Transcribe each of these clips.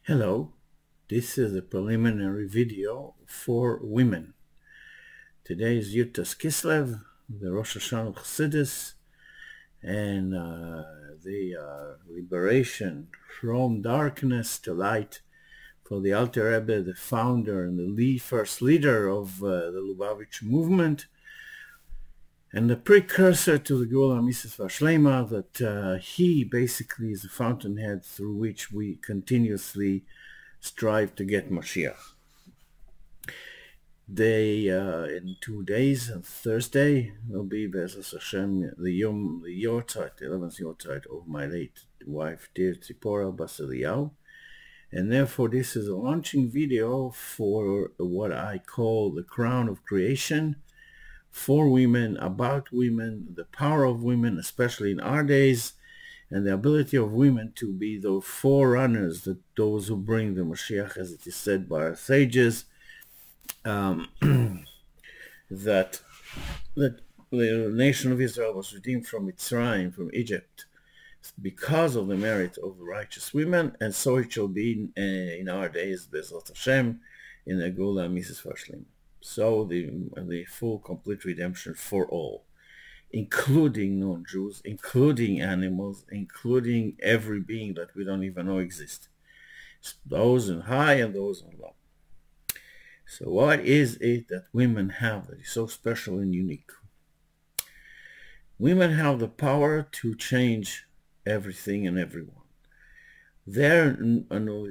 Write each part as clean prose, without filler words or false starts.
Hello, this is a preliminary video for women. Today is Yutas Kislev, the Rosh Hashanah Chassidus, and the liberation from darkness to light for the Alter Rebbe, the founder and the first leader of the Lubavitch movement, and the precursor to the Geula Mises Vashlema, that he basically is the fountainhead through which we continuously strive to get Mashiach. In 2 days, on Thursday, will be Be'ezras Hashem, the Yortzeit, the 11th Yortzeit of my late wife, dear Tzipora Bas Eliyahu. And therefore, this is a launching video for what I call the crown of creation, for women, about women, the power of women, especially in our days, and the ability of women to be the forerunners, those who bring the Mashiach, as it is said by our sages, that the nation of Israel was redeemed from Mitzrayim, from Egypt, because of the merit of the righteous women, and so it shall be in our days, Be'ezras Hashem, in the Geula Mises Vashlema. So the full, complete redemption for all, including non-Jews, including animals, including every being that we don't even know exists. Those in high and those in low. So what is it that women have that is so special and unique? Women have the power to change everything and everyone. Their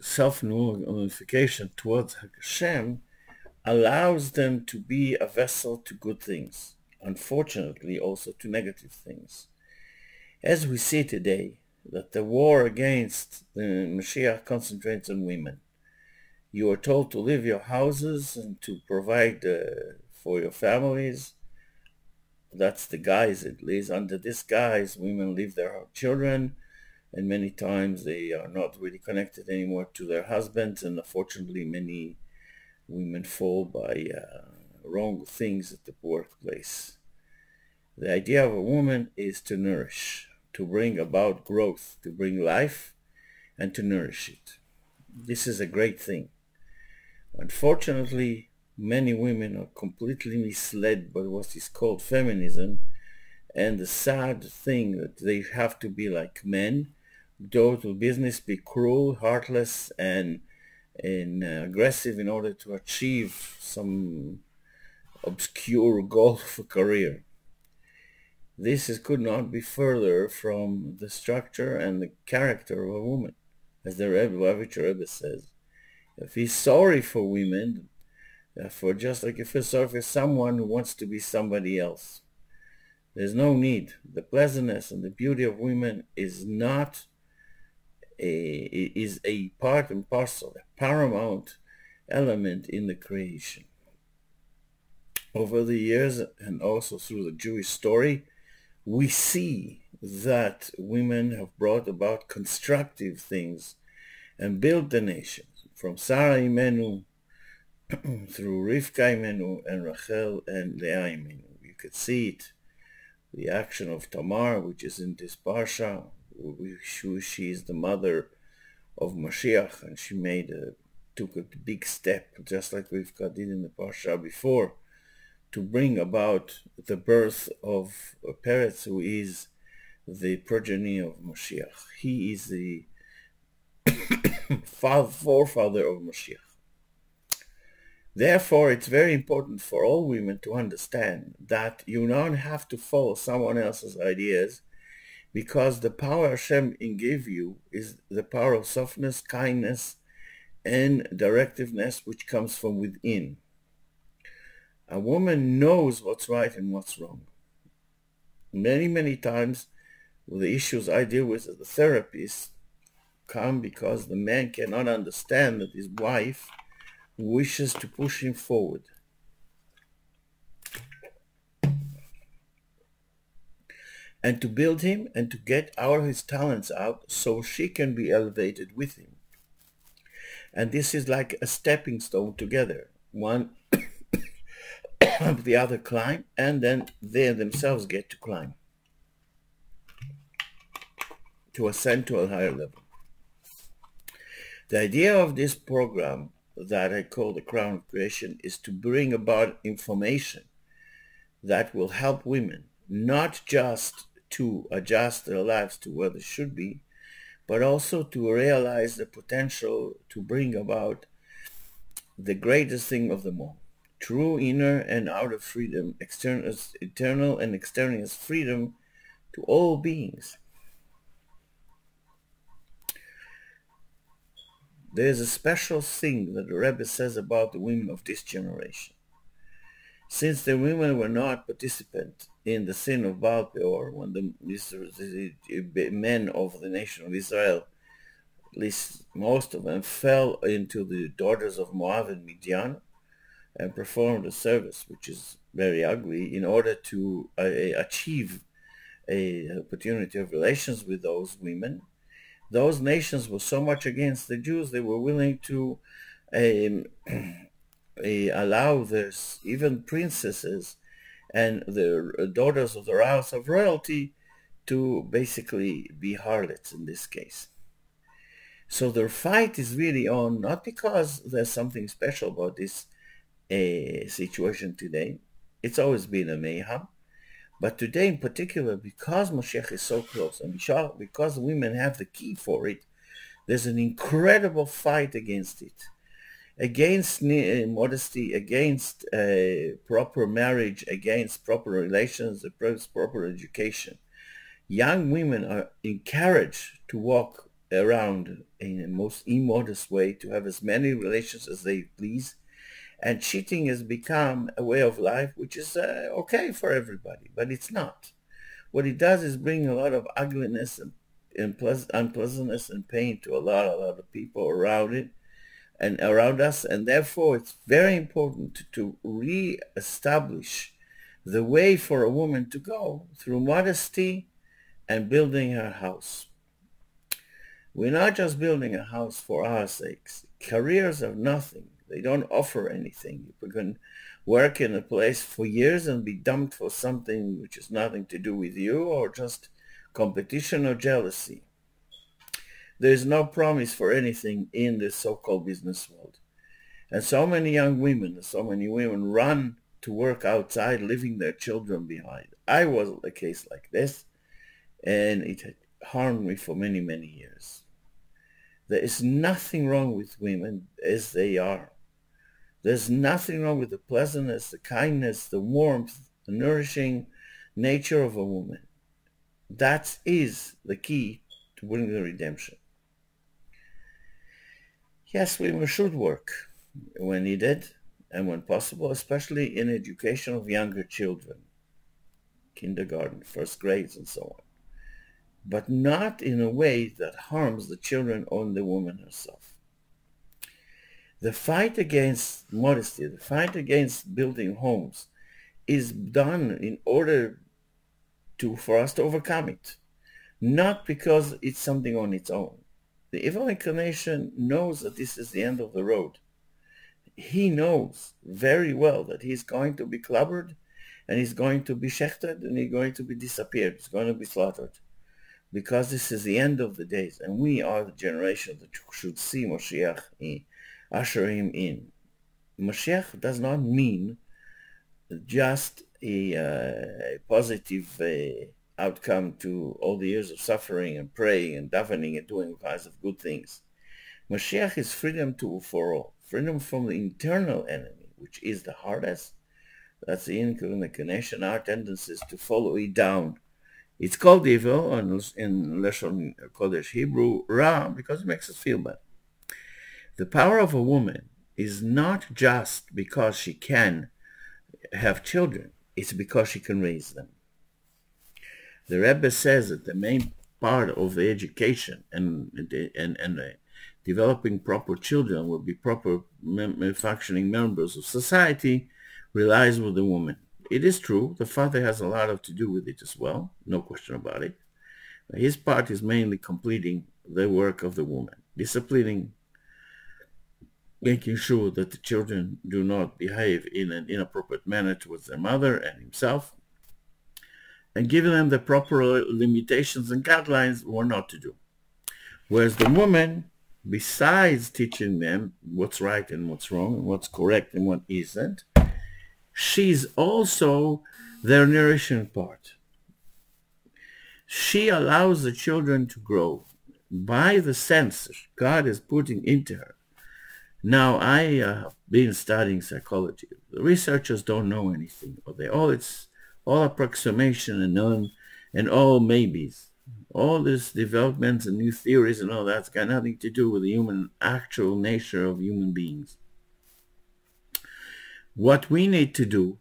self-nullification towards Hashem allows them to be a vessel to good things, unfortunately also to negative things. As we see today, that the war against the Mashiach concentrates on women. You are told to leave your houses and to provide for your families. That's the guise, at least. Under this guise, women leave their children, and many times they are not really connected anymore to their husbands, and unfortunately many women fall by wrong things at the workplace. The idea of a woman is to nourish, to bring about growth, to bring life, and to nourish it. This is a great thing. Unfortunately, many women are completely misled by what is called feminism, and the sad thing that they have to be like men, go to business, be cruel, heartless, and aggressive in order to achieve some obscure goal of a career. This could not be further from the structure and the character of a woman. As the Lubavitcher Rebbe says, if he's sorry for women, for just like you feel sorry for someone who wants to be somebody else. There's no need. The pleasantness and the beauty of women is a part and parcel, a paramount element in the creation. Over the years, and also through the Jewish story, we see that women have brought about constructive things and built the nation. From Sarah Imenu through Rivka Imenu and Rachel and Leah Imenu. You could see it. The action of Tamar, which is in this parsha, she is the mother of Mashiach, and she took a big step, just like Rivka did in the parsha before, to bring about the birth of Peretz, who is the progeny of Mashiach. He is the forefather of Mashiach. Therefore, it's very important for all women to understand that you don't have to follow someone else's ideas, because the power Hashem gave you is the power of softness, kindness, and directiveness, which comes from within. A woman knows what's right and what's wrong. Many, many times, the issues I deal with as a therapist come because the man cannot understand that his wife wishes to push him forward. And to build him and to get all his talents out so she can be elevated with him. And this is like a stepping stone together. One the other climb, and then they themselves get to climb, to ascend to a higher level. The idea of this program that I call the Crown of Creation is to bring about information that will help women not just to adjust their lives to where they should be, but also to realize the potential to bring about the greatest thing of them all. True inner and outer freedom, internal and extraneous freedom to all beings. There is a special thing that the Rebbe says about the women of this generation. Since the women were not participant in the sin of Baal Peor, when the men of the nation of Israel, at least most of them, fell into the daughters of Moab and Midian and performed a service which is very ugly in order to achieve an opportunity of relations with those women. Those nations were so much against the Jews, they were willing to allow this, even princesses and the daughters of the house of royalty to basically be harlots in this case. So their fight is really on, not because there's something special about this situation today. It's always been a mayhem. But today in particular, because Mashiach is so close, and because women have the key for it, there's an incredible fight against it. Against modesty, against proper marriage, against proper relations, proper education. Young women are encouraged to walk around in the most immodest way, to have as many relations as they please, and cheating has become a way of life which is okay for everybody, but it's not. What it does is bring a lot of ugliness and unpleasantness and pain to a lot of people around it and around us, and therefore it's very important to re-establish the way for a woman to go through modesty and building her house. We're not just building a house for our sakes. Careers are nothing. They don't offer anything. You can work in a place for years and be dumped for something which has nothing to do with you, or just competition or jealousy. There is no promise for anything in this so-called business world. And so many young women, so many women run to work outside, leaving their children behind. I was a case like this, and it had harmed me for many, many years. There is nothing wrong with women as they are. There's nothing wrong with the pleasantness, the kindness, the warmth, the nourishing nature of a woman. That is the key to bring the redemption. Yes, women should work when needed and when possible, especially in education of younger children, kindergarten, first grades, and so on, but not in a way that harms the children or the woman herself. The fight against modesty, the fight against building homes, is done in order for us to overcome it, not because it's something on its own. The evil inclination knows that this is the end of the road. He knows very well that he's going to be clobbered, and he's going to be shechted, and he's going to be disappeared. He's going to be slaughtered, because this is the end of the days, and we are the generation that should see Mashiach usher him in. Mashiach does not mean just a positive outcome to all the years of suffering and praying and davening and doing all kinds of good things. Mashiach is freedom for all, freedom from the internal enemy, which is the hardest. That's the inclination, our tendencies to follow it down. It's called evil in Lashon Kodesh Hebrew, Ra, because it makes us feel bad. The power of a woman is not just because she can have children, it's because she can raise them. The Rebbe says that the main part of the education and developing proper children will be proper functioning members of society relies with the woman. It is true, the father has a lot to do with it as well, no question about it. His part is mainly completing the work of the woman, disciplining, making sure that the children do not behave in an inappropriate manner towards their mother and himself, and giving them the proper limitations and guidelines what not to do. Whereas the woman besides teaching them what's right and what's wrong and what's correct and what isn't, she's also their nourishing part. She allows the children to grow by the sense God is putting into her. Now, I have been studying psychology. The researchers don't know anything, or it's all approximation and all maybes. All this developments and new theories and all that's got nothing to do with the human actual nature of human beings. What we need to do,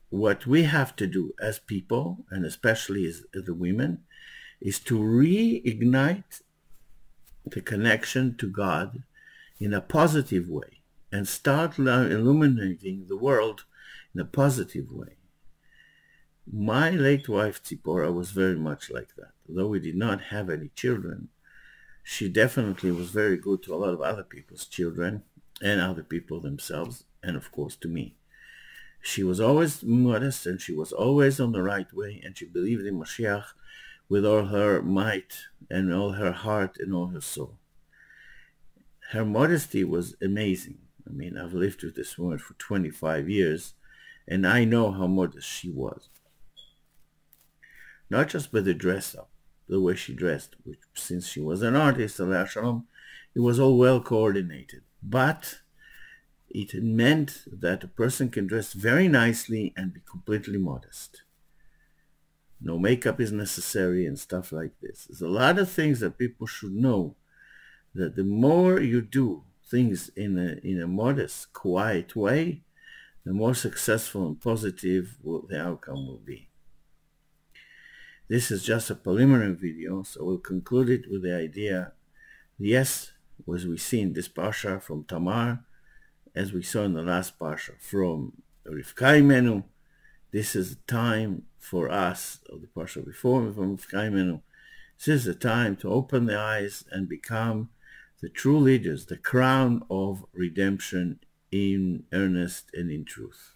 what we have to do as people, and especially as the women, is to reignite the connection to God in a positive way and start illuminating the world in a positive way. My late wife Tzipora was very much like that. Though we did not have any children, she definitely was very good to a lot of other people's children and other people themselves, and of course to me. She was always modest, and she was always on the right way, and she believed in Mashiach with all her might and all her heart and all her soul. Her modesty was amazing. I mean, I've lived with this woman for 25 years, and I know how modest she was. Not just by the dress up, the way she dressed, which since she was an artist, Aleh Shalom, it was all well coordinated. But it meant that a person can dress very nicely and be completely modest. No makeup is necessary and stuff like this. There's a lot of things that people should know, that the more you do things in a modest, quiet way, the more successful and positive the outcome will be. This is just a preliminary video, so we'll conclude it with the idea, yes, as we see in this parsha from Tamar, as we saw in the last parsha from Rivka Imenu, this is the time for us, or the parsha before from Rivka Imenu, this is the time to open the eyes and become the true leaders, the crown of redemption in earnest and in truth.